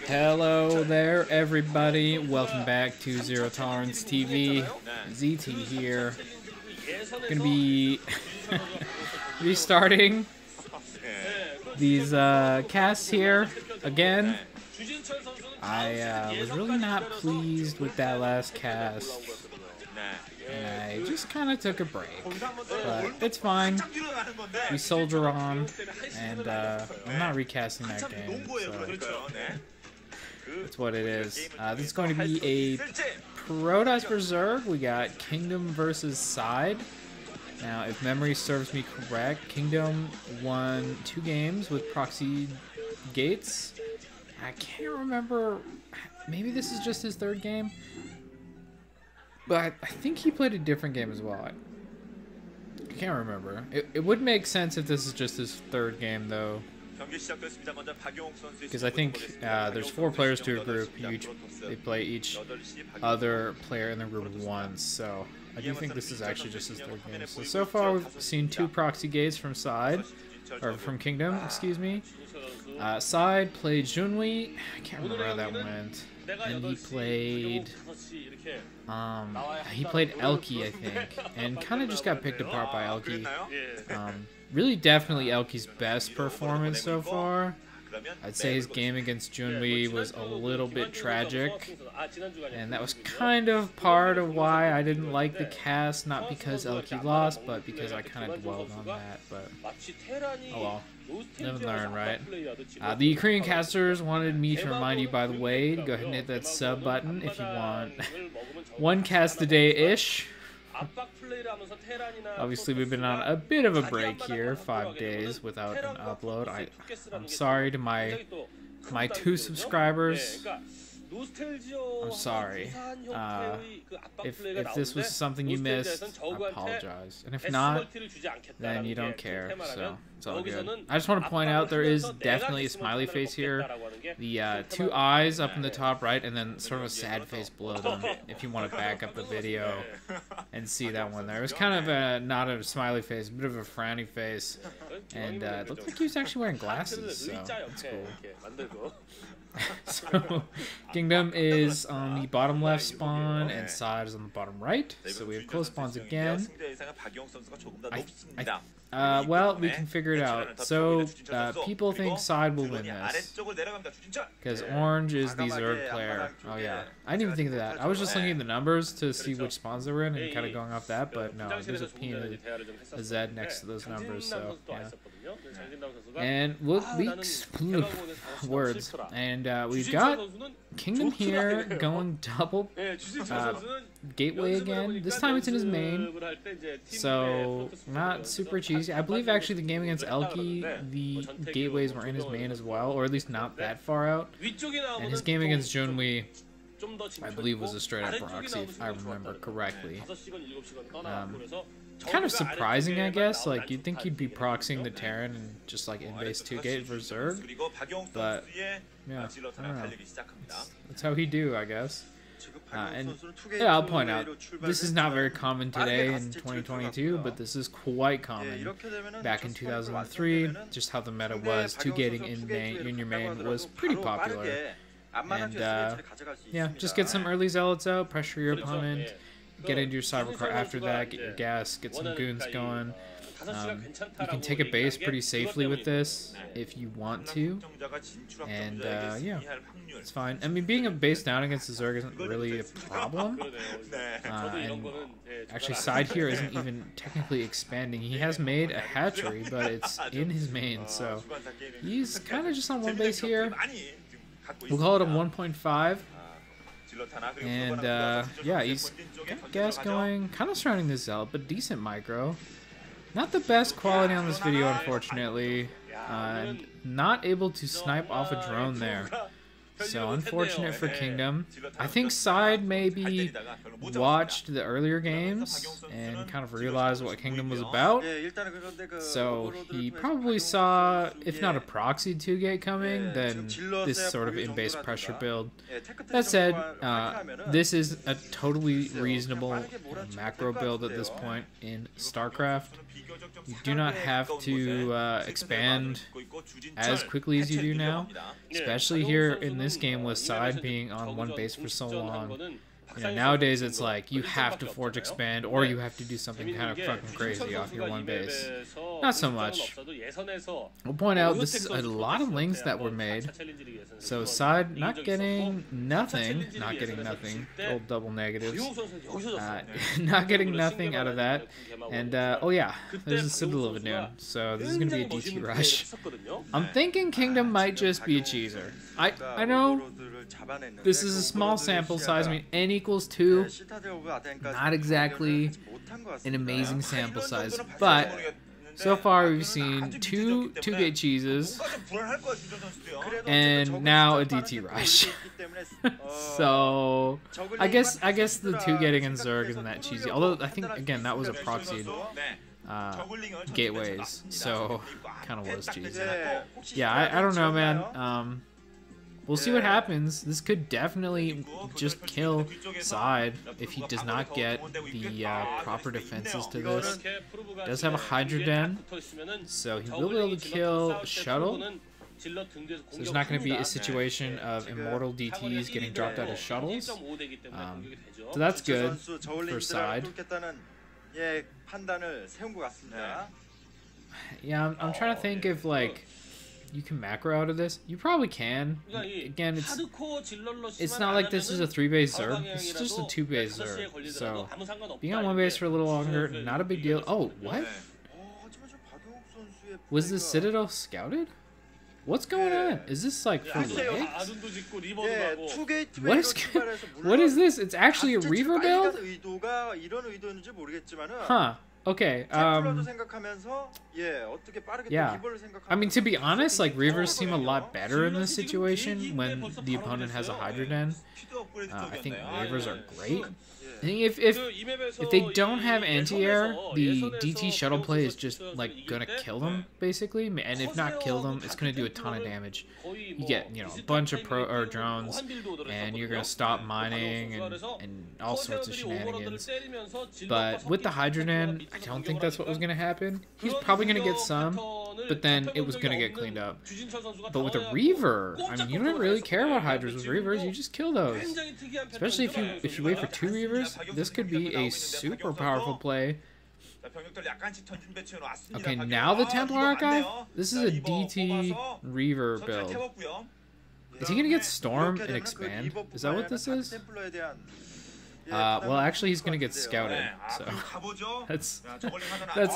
Hello there, everybody. Welcome back to Zero Tolerance TV. ZT here. Gonna be restarting these casts here again. I was really not pleased with that last cast. And I just kind of took a break, but it's fine. We soldier on, and I'm not recasting that game, so that's what it is. This is going to be a Protoss Berserk. We got Kingdom versus Side. Now, if memory serves me correct, Kingdom won 2 games with proxy gates. I can't remember. Maybe this is just his 3rd game. But I think he played a different game as well. I can't remember. It would make sense if this is just his 3rd game, though. Because I think there's 4 players to a group. They play each other player in the group once. So I do think this is actually just his 3rd game. So far we've seen 2 proxy gates from Side, or from Kingdom, excuse me. Side played Junwi. I can't remember how that went. And he played Elki, I think, and kind of just got picked apart by Elki. Really definitely Elki's best performance so far. I'd say his game against Junwi was a little bit tragic, and that was kind of part of why I didn't like the cast, not because Elki lost, but because I kind of dwelled on that, but oh well. Live and learn, right? The Ukrainian casters wanted me to remind you, by the way, to go ahead and hit that sub button if you want 1 cast a day-ish. Obviously, we've been on a bit of a break here, 5 days without an upload. I'm sorry to my 2 subscribers. I'm sorry. If this was something you missed, I apologize. And if not, then you don't care, so it's all good. I just want to point out there is definitely a smiley face here. The 2 eyes up in the top right, and then sort of a sad face below them, if you want to back up the video and see that one there. It was kind of not a smiley face, a bit of a frowny face. And it looked like he was actually wearing glasses, so that's cool. So, Kingdom is on the bottom left spawn, and Side is on the bottom right. So we have close spawns again. Well, we can figure it out. So, people think Side will win this, because Orange is the Zerg player. Oh yeah, I didn't even think of that. I was just looking at the numbers to see which spawns they were in, and kind of going off that, but no, there's a P and a Z next to those numbers, so yeah. And weeks, words, and we've got Kingdom here going double gateway again. This time it's in his main, so not super cheesy. I believe actually the game against Elki, the gateways were in his main as well, or at least not that far out. And his game against Junwi, I believe, was a straight up proxy, if I remember correctly. Kind of surprising, I guess. Like, you'd think he'd be proxying the Terran and just like in-base 2-gate for Zerg, but yeah, I don't know. That's how he do, I guess. And yeah, I'll point out, this is not very common today in 2022, but this is quite common. Back in 2003, just how the meta was, 2-gating in your main was pretty popular. And yeah, just get some early zealots out, pressure your opponent, get into your cybercar after that, get your gas, get some goons going. You can take a base pretty safely with this if you want to, and yeah, it's fine. I mean, being a base down against the Zerg isn't really a problem, and actually Side here isn't even technically expanding. He has made a hatchery, but it's in his main, so he's kind of just on 1 base here. We'll call it a 1.5. And yeah, he's got gas going, kind of surrounding this Zealot, but decent micro. Not the best quality on this video, unfortunately. Not able to snipe off a drone there. So unfortunate for Kingdom. I think Side maybe watched the earlier games and kind of realized what Kingdom was about. So he probably saw, if not a proxy 2-gate coming, then this sort of in-base pressure build. That said, this is a totally reasonable macro build at this point in StarCraft. You do not have to expand as quickly as you do now, especially here in this game with side being on one base for so long. You know, nowadays it's like you have to forge expand or you have to do something kind of fucking crazy off your one base. Not so much. We'll point out this is a lot of links that were made. So side not getting nothing, old double negatives. Not getting nothing out of that. And oh yeah, there's a Citadel of Noon. So this is gonna be a DT rush. I'm thinking Kingdom might just be a cheeser. I know this is a small sample size. I mean, n equals 2. Not exactly an amazing sample size, but so far we've seen two gate cheeses and now a DT rush. So I guess the 2 getting in Zerg isn't that cheesy. Although I think again that was a proxied gateways, so kind of was cheesy. Yeah, I don't know, man. We'll see what happens. This could definitely just kill side if he does not get the proper defenses to this. He does have a Hydra Den, so he will be able to kill Shuttle. So there's not going to be a situation of immortal DTs getting dropped out of shuttles. So that's good for side. Yeah, I'm trying to think if like you can macro out of this. You probably can. Again, it's not like this is a 3-base Zerg. It's just a 2-base Zerg. So being on 1 base for a little longer, not a big deal. Oh, what? Was the Citadel scouted? What's going on? Is this like for legs? What is this? It's actually a Reaver build? Huh. Okay, yeah. I mean, to be honest, like, Reavers seem a lot better in this situation when the opponent has a Hydra Den. I think Reavers are great. I think if they don't have anti-air, the DT shuttle play is just, like, gonna kill them, basically. And if not kill them, it's gonna do a ton of damage. You get, you know, a bunch of drones, and you're gonna stop mining and all sorts of shenanigans. But with the Hydra Den, I don't think that's what was gonna happen. He's probably gonna get some, but then it was gonna get cleaned up. But with a Reaver, I mean, you don't really care about Hydras with Reavers, you just kill those. Especially if you wait for 2 Reavers, this could be a super powerful play. Okay, now the Templar Archive? This is a DT Reaver build. Is he gonna get Storm and Expand? Is that what this is? Well, actually, he's gonna get scouted, so that's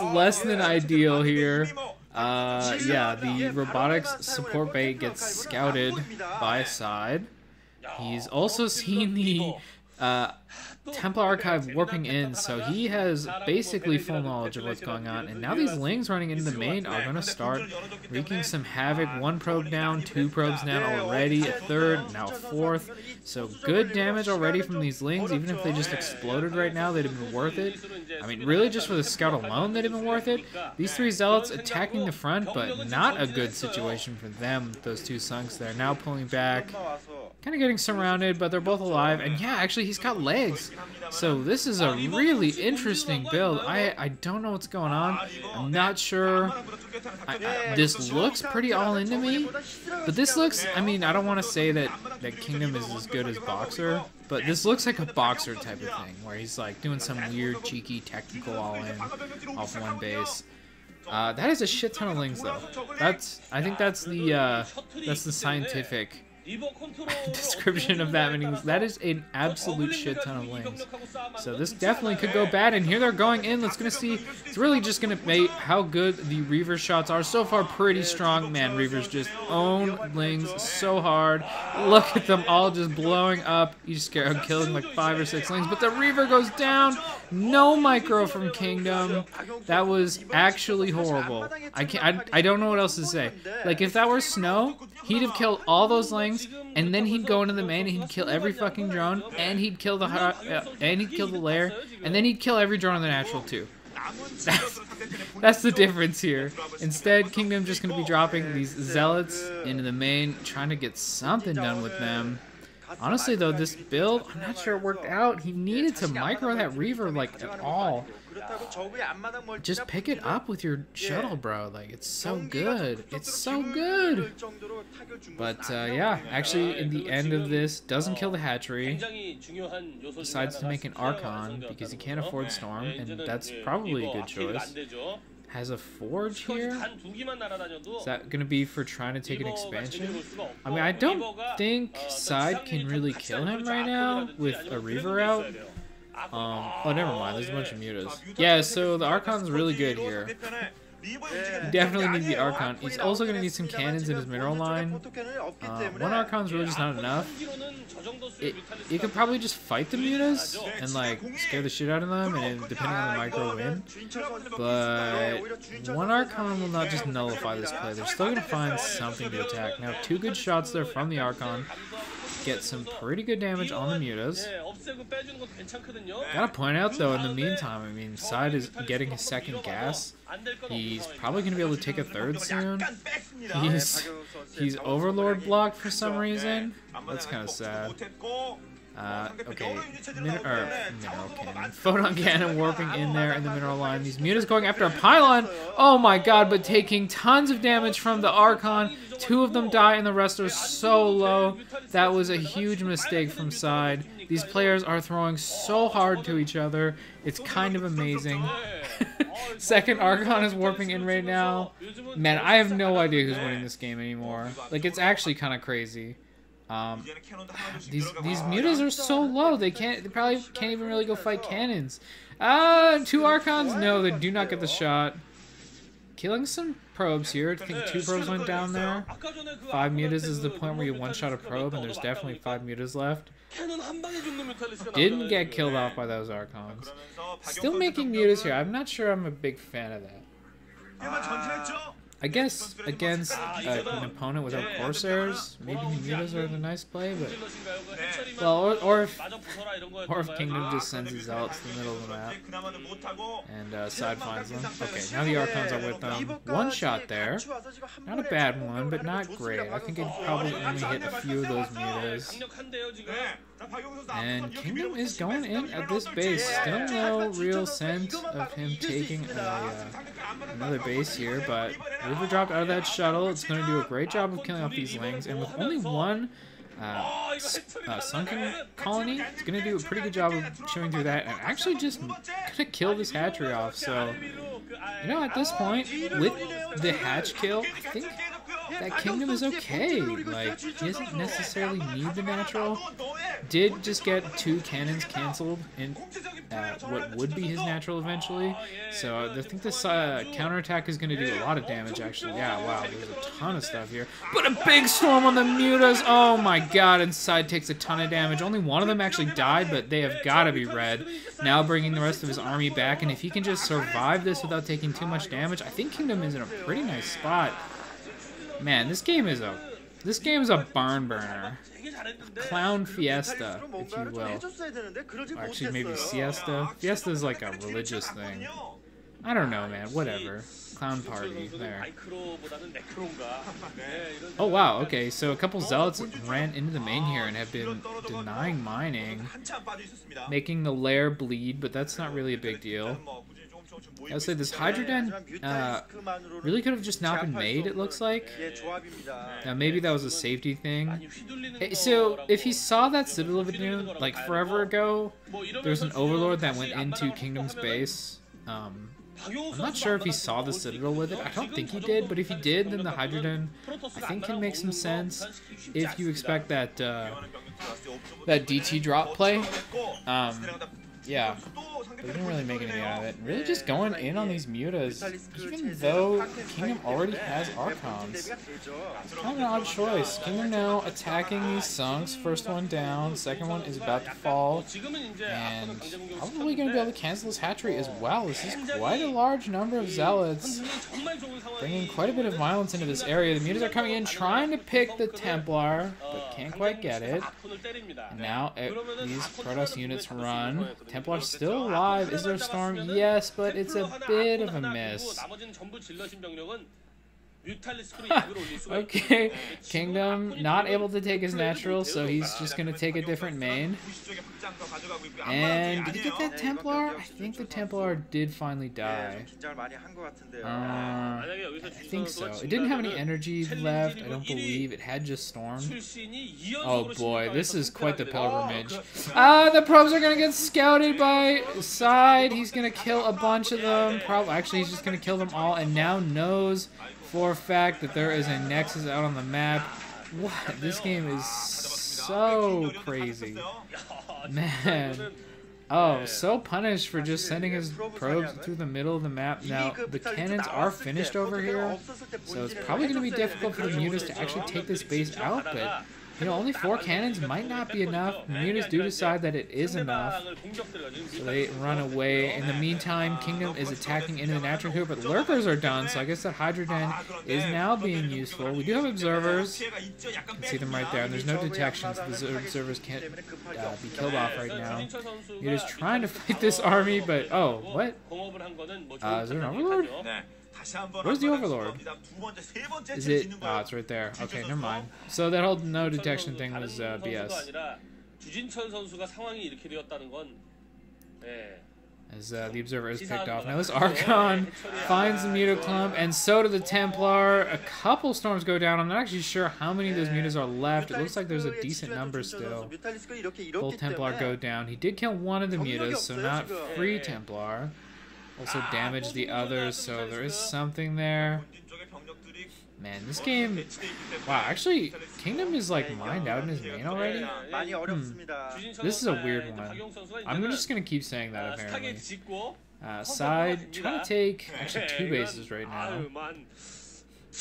less than ideal here. Yeah, the robotics support bait gets scouted by side. He's also seen the Templar Archive warping in, so he has basically full knowledge of what's going on. And now these Lings running into the main are going to start wreaking some havoc. 1 probe down, 2 probes down already, a 3rd, now a 4th. So good damage already from these Lings. Even if they just exploded right now, they'd have been worth it. I mean, really just for the scout alone, they'd have been worth it. These 3 Zealots attacking the front, but not a good situation for them. Those 2 Sunks there now pulling back. Kind of getting surrounded, but they're both alive. And yeah, actually, he's got legs. So this is a really interesting build. I don't know what's going on. I'm not sure. This looks pretty all into me. But this looks, I mean, I don't want to say that Kingdom is as good as Boxer. But this looks like a Boxer type of thing. Where he's like doing some weird, cheeky, technical all-in off 1 base. That is a shit ton of Lings, though. I think that's the scientific description of that many. That is an absolute shit ton of Lings. So this definitely could go bad, and here they're going in. Let's gonna see. It's really just gonna make how good the Reaver shots are. So far, pretty strong. Man, Reavers just own Lings so hard. Look at them all just blowing up. You just scared of killing like 5 or 6 Lings, but the Reaver goes down. No micro from Kingdom. That was actually horrible. I don't know what else to say. Like, if that were Snow, he'd have killed all those Lings, and then he'd go into the main and he'd kill every fucking drone, and he'd kill the lair, and then he'd kill every drone on the natural too. That's the difference here. Instead, Kingdom just gonna be dropping these Zealots into the main, trying to get something done with them. Honestly, though, this build, I'm not sure it worked out. He needed to micro that Reaver, like, at all. Just pick it up with your shuttle, bro. Like, it's so good. It's so good. But, yeah, actually, in the end of this, doesn't kill the hatchery. Decides to make an Archon because he can't afford Storm, and that's probably a good choice. Has a Forge here? Is that going to be for trying to take an expansion? I mean, I don't think Side can really kill him right now with a Reaver out. Oh, never mind. There's a bunch of mutas. Yeah, so the Archon's really good here. You definitely need the Archon. He's also going to need some cannons in his mineral line. One Archon's really just not enough. You could probably just fight the mutas and like scare the shit out of them, and depending on the micro win. But one Archon will not just nullify this play. They're still going to find something to attack. Now, 2 good shots there from the Archon. Get some pretty good damage on the mutas. Gotta point out though, in the meantime, I mean, Side is getting his second gas. He's probably gonna be able to take a third soon. He's Overlord blocked for some reason. That's kind of sad. Okay, mineral cannon, photon cannon warping in there in the mineral line. These mutas going after a pylon. Oh my god! But taking tons of damage from the Archon. 2 of them die and the rest are so low. That was a huge mistake from Side. These players are throwing so hard to each other. It's kind of amazing. Second Archon is warping in right now. Man, I have no idea who's winning this game anymore. Like, it's actually kind of crazy. These mutas are so low. They probably can't even really go fight cannons. 2 Archons? No, they do not get the shot. Killing some probes here. I think 2 probes went down there. 5 mutas is the point where you one-shot a probe, and there's definitely 5 mutas left. Didn't get killed off by those Archons. Still making mutas here. I'm not sure I'm a big fan of that. I guess against an opponent without Corsairs, maybe the mutas are the nice play, but well, or if Kingdom just sends his Zealots to the middle of the map and Side finds them. Okay, now the Archons are with them. One shot there, not a bad one, but not great. I think it probably only hit a few of those mutas. And Kingdom is going in at this base. Still no real sense of him taking another base here, but Reaver dropped out of that shuttle. It's going to do a great job of killing off these Lings, and with only one sunken colony, it's going to do a pretty good job of chewing through that, and actually just going to kill this hatchery off. So, you know, at this point, with the hatch kill, I think that Kingdom is okay. Like, he doesn't necessarily need the natural. Did just get 2 cannons canceled in what would be his natural eventually. So I think this counterattack is going to do a lot of damage, actually. Yeah, wow, there's a ton of stuff here. But a big storm on the mutas. Oh my god, and Side takes a ton of damage. Only one of them actually died, but they have got to be red. Now bringing the rest of his army back, and if he can just survive this without taking too much damage, I think Kingdom is in a pretty nice spot. Man, this game is a barn burner. Clown Fiesta, if you will. Actually, maybe Siesta. Fiesta is like a religious thing. I don't know, man. Whatever. Clown party. There. Oh, wow. Okay, so a couple Zealots ran into the main here and have been denying mining. Making the lair bleed, but that's not really a big deal. I would say this Hydroden really could have just not been made, it looks like. Now, maybe that was a safety thing. So, if he saw that Citadel of Adun, like, forever ago, there was an Overlord that went into Kingdom's base. I'm not sure if he saw the Citadel with it. I don't think he did, but if he did, then the Hydroden, I think, can make some sense if you expect that, that DT drop play. Yeah, but he didn't really make anything out of it. Really just going in on these mutas, even though Kingdom already has Archons. Kind of an odd choice. Kingdom now attacking these Sunks. First one down, second one is about to fall, and probably going to be able to cancel this hatchery as well. This is quite a large number of Zealots, bringing quite a bit of violence into this area. The mutas are coming in, trying to pick the Templar, but can't quite get it. And now these Protoss units run. Templar still alive. Is there a storm? Yes, but it's a bit of a miss. Okay, Kingdom not able to take his natural, so he's just going to take a different main. And did he get that Templar? I think the Templar did finally die. I think so. It didn't have any energy left, I don't believe. It had just Storm. Oh boy, this is quite the pilgrimage. The probes are gonna get scouted by Side. He's gonna kill a bunch of them. Actually, he's just gonna kill them all, and now knows for a fact that there is a Nexus out on the map. What? This game is so crazy. Man. Oh, so punished for just sending his probes through the middle of the map. Now, the cannons are finished over here, so it's probably going to be difficult for the Mutas to actually take this base out, but, you know, only 4 cannons might not be enough. The Mutas do decide that it is enough, so they run away. In the meantime, Kingdom is attacking into the natural here, but Lurkers are done, so I guess that Hydrogen is now being useful. We do have observers. You can see them right there, and there's no detection, so the observers can't be killed off right now. You're just trying to fight this army, but... Oh, what? Is there an Overlord? Where's the Overlord? Is it? Oh, it's right there. Okay, never mind. So that whole no detection thing was BS. As the observer is picked off. Now this Archon finds the Muta clump, and so do the Templar. A couple storms go down. I'm not actually sure how many of those Mutas are left. It looks like there's a decent number still. Both Templar go down. He did kill one of the Mutas, so not free Templar. Also damaged the others, so there is something there. Man, this game... Wow, actually, Kingdom is like mined out in his main already? This is a weird one. I'm just gonna keep saying that, apparently. Side, trying to take actually 2 bases right now.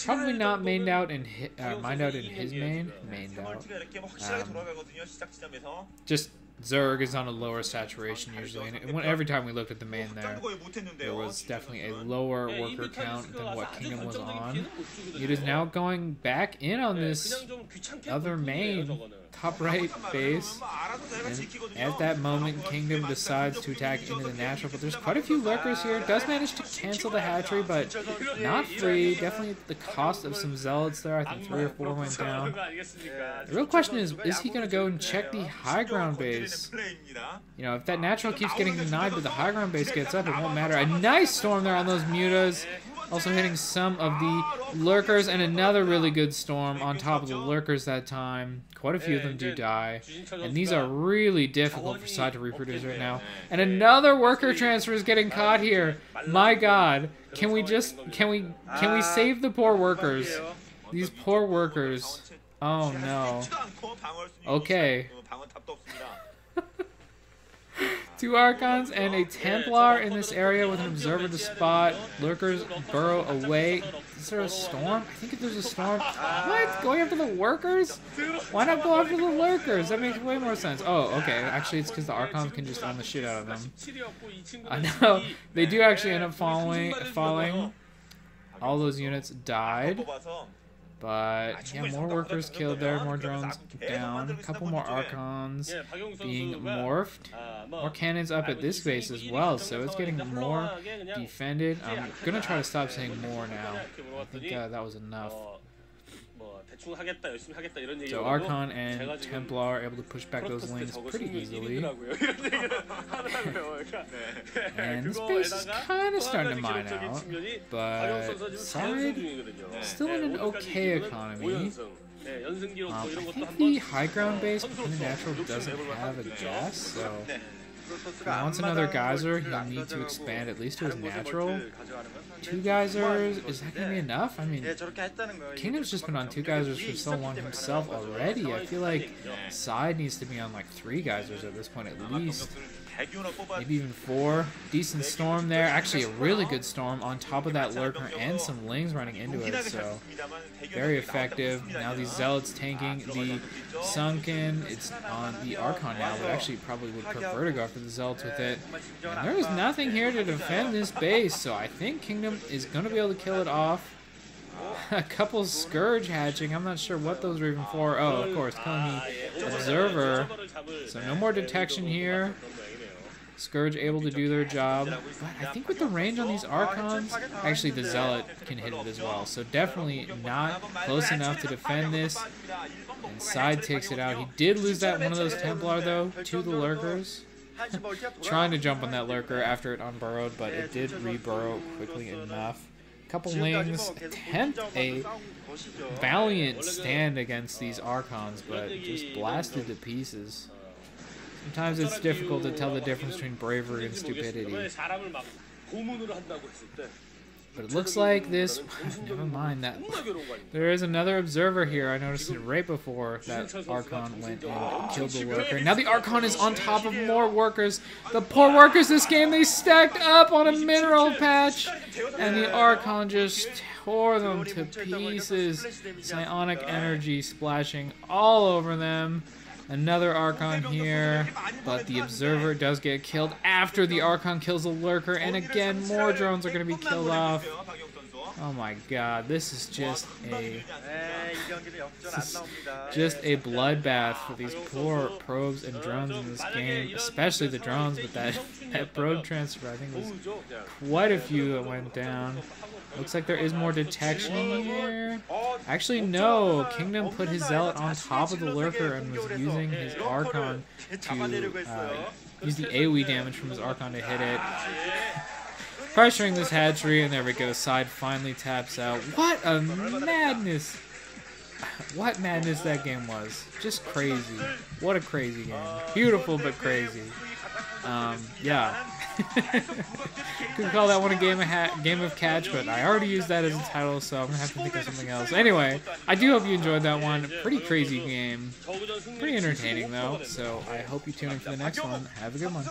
Probably not mined out in his main. Mained out. Just Zerg is on a lower saturation usually, and every time we looked at the main there was definitely a lower worker count than what Kingdom was on. It is now going back in on this other main, top right base, and at that moment Kingdom decides to attack into the natural, but there's quite a few lurkers here. Does manage to cancel the hatchery, but not free. Definitely at the cost of some zealots there. I think 3 or 4 went down. The real question is he going to go and check the high ground base? You know, if that natural keeps getting denied but the high ground base gets up, it won't matter. A nice storm there on those Mutas. Also hitting some of the lurkers, and another really good storm on top of the lurkers that time. Quite a few of them do die, and these are really difficult for Side to reproduce right now. And another worker transfer is getting caught here. My God, can we save the poor workers? These poor workers. Oh no. Okay. 2 Archons and a Templar in this area with an observer to spot. Lurkers burrow away. Is there a storm? I think if there's a storm... What? Going after the workers? Why not go after the lurkers? That makes way more sense. Oh, okay. Actually, it's because the Archons can just own the shit out of them. I know. They do actually end up falling. All those units died. But, yeah, more workers killed there, more drones down, a couple more Archons being morphed, more cannons up at this base as well, so it's getting more defended. I'm going to try to stop saying more now. I think that was enough. So Archon and Templar are able to push back those lanes pretty easily. And this base is kind of starting to mine out, but Side still in an okay economy. I think the high ground base in the natural doesn't have a gas, so if he wants another geyser, he'll need to expand at least to his natural. 2 geysers, is that going to be enough? I mean, Kingdom's just been on 2 geysers for so long himself already. I feel like Side needs to be on like 3 geysers at this point at least. Maybe even 4. Decent storm there. Actually, a really good storm on top of that lurker and some lings running into it, so very effective. Now these zealots tanking the sunken. It's on the Archon now, but actually probably would prefer to go after the zealots with it. And there is nothing here to defend this base, so I think Kingdom is going to be able to kill it off. A couple Scourge hatching. I'm not sure what those are even for. Oh, of course, killing the Observer. So no more detection here. Scourge able to do their job, but I think with the range on these Archons, actually the Zealot can hit it as well, so definitely not close enough to defend this, and Side takes it out. He did lose that one of those Templar, though, to the Lurkers. Trying to jump on that Lurker after it unburrowed, but it did re-burrow quickly enough. Couple Lings attempt a valiant stand against these Archons, but just blasted to pieces. Sometimes it's difficult to tell the difference between bravery and stupidity. But it looks like this... Never mind that. There is another observer here. I noticed it right before that Archon went and killed the Lurker. Now the Archon is on top of more workers. The poor workers this game, they stacked up on a mineral patch. And the Archon just tore them to pieces. Psionic energy splashing all over them. Another Archon here, but the Observer does get killed after the Archon kills the Lurker, and again, more drones are going to be killed off. Oh my god, this is just a bloodbath for these poor probes and drones in this game, especially the drones with that probe transfer. I think it was quite a few that went down. Looks like there is more detection here. Actually, no. Kingdom put his Zealot on top of the Lurker and was using his Archon to use the AoE damage from his Archon to hit it. Pressuring this hatchery, and there we go. Side finally taps out. What a madness! What madness that game was. Just crazy. What a crazy game. Beautiful, but crazy. Yeah. Could call that one a game of catch, but I already used that as a title, so I'm gonna have to think of something else. Anyway, I do hope you enjoyed that one. Pretty crazy game. Pretty entertaining, though, so I hope you tune in for the next one. Have a good one.